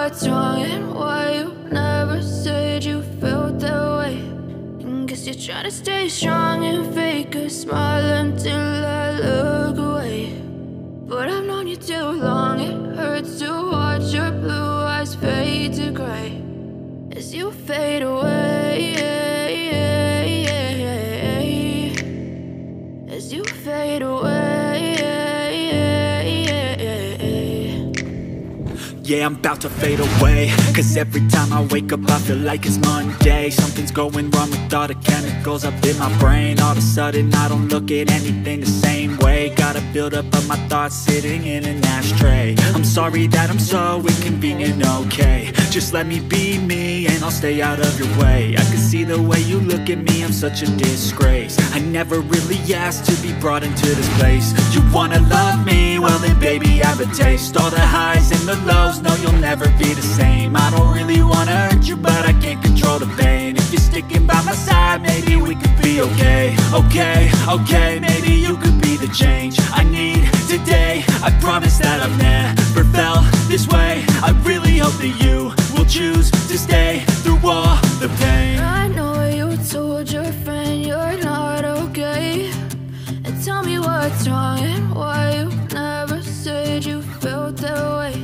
what's wrong and why you never said you felt that way. And guess you're trying to stay strong and fake a smile until I look away. But I've known you too long, it hurts to watch your blue eyes fade to gray as you fade away, as you fade away. Yeah, I'm about to fade away, cause every time I wake up I feel like it's Monday. Something's going wrong with all the chemicals up in my brain. All of a sudden I don't look at anything the same way. Got a buildup of my thoughts sitting in an ashtray. I'm sorry that I'm so inconvenient, okay. Just let me be me and I'll stay out of your way. I can see the way you look at me, I'm such a disgrace. I never really asked to be brought into this place. You wanna love me? Well then baby I have a taste. All the highs and the lows, no you'll never be the same. I don't really wanna hurt you but I can't control the pain. If you're sticking by my side maybe we could be okay. Okay, maybe you could be the change I need today. I promise that I've never felt this way. I really hope that you will choose to stay through all the pain. I know you told your friend you're not okay, and tell me what's wrong and why you never said you felt that way.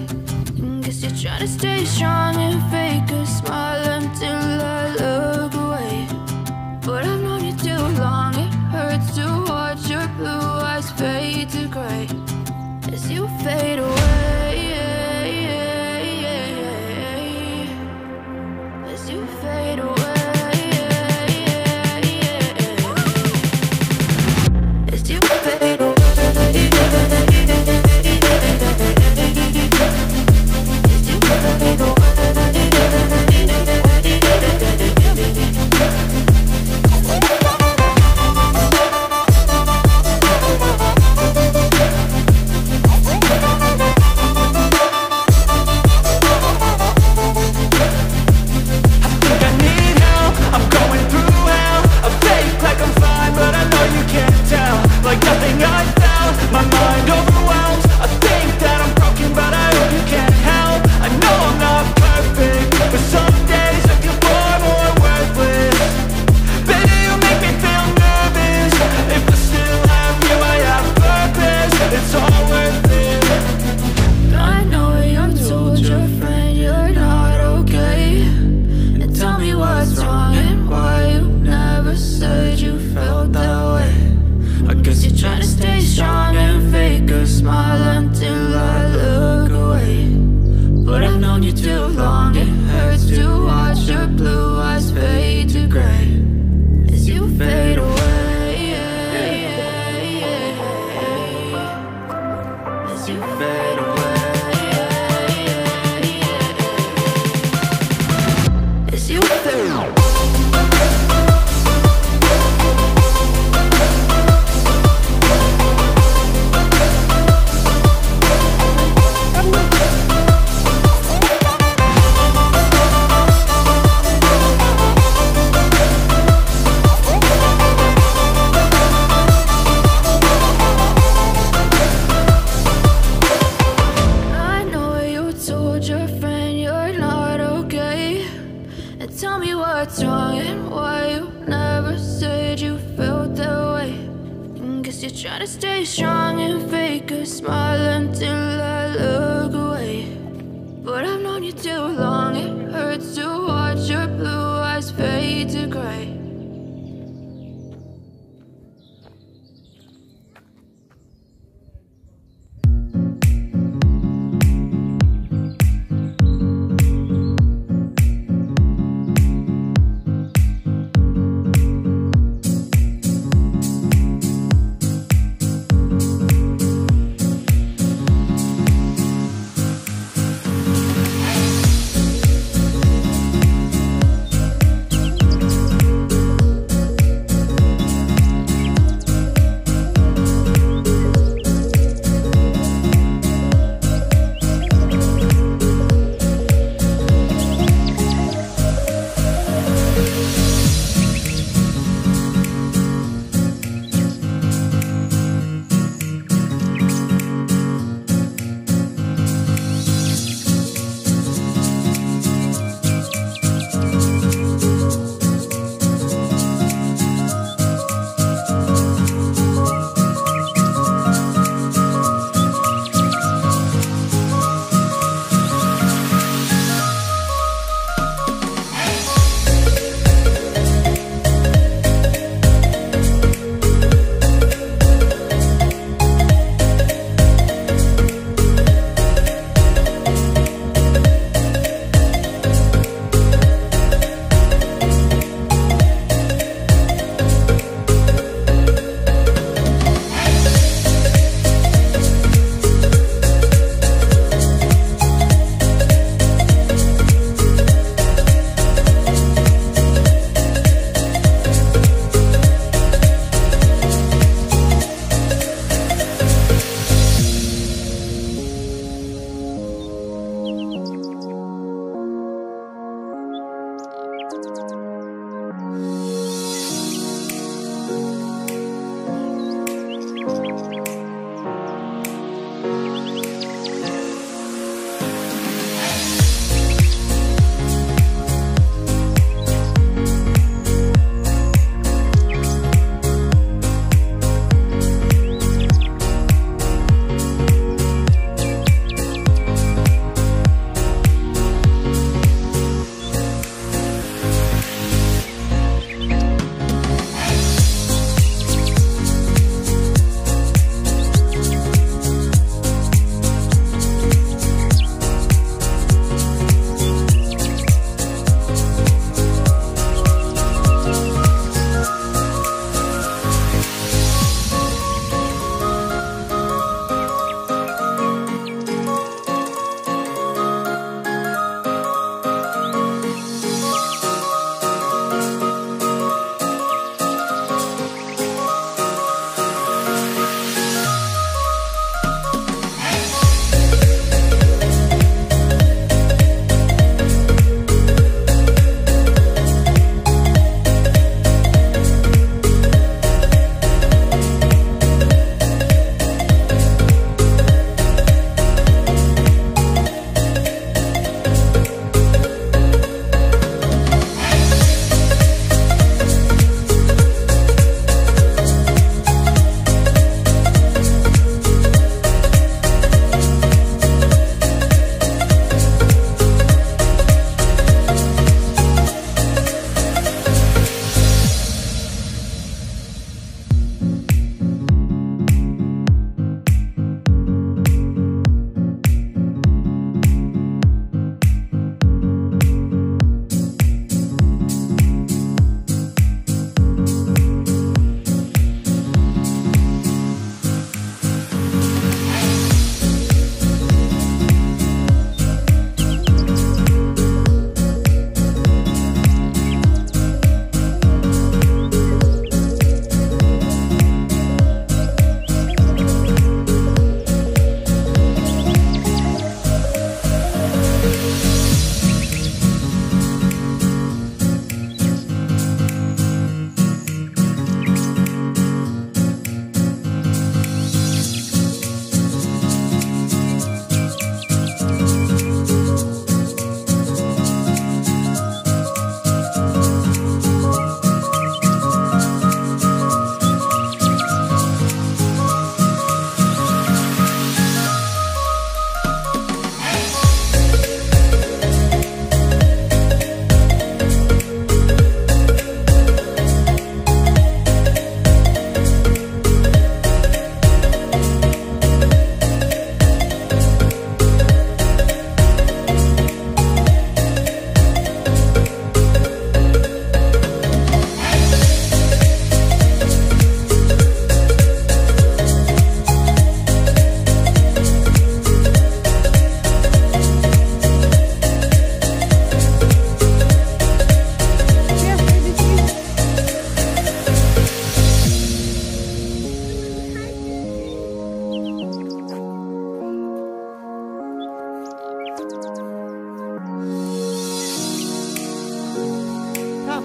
And guess you're trying to stay strong and fake a smile until I look away. But I've known you too long, it hurts to watch your blue eyes fade to gray as you fade away, as you fade away, as you fade away.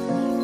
up.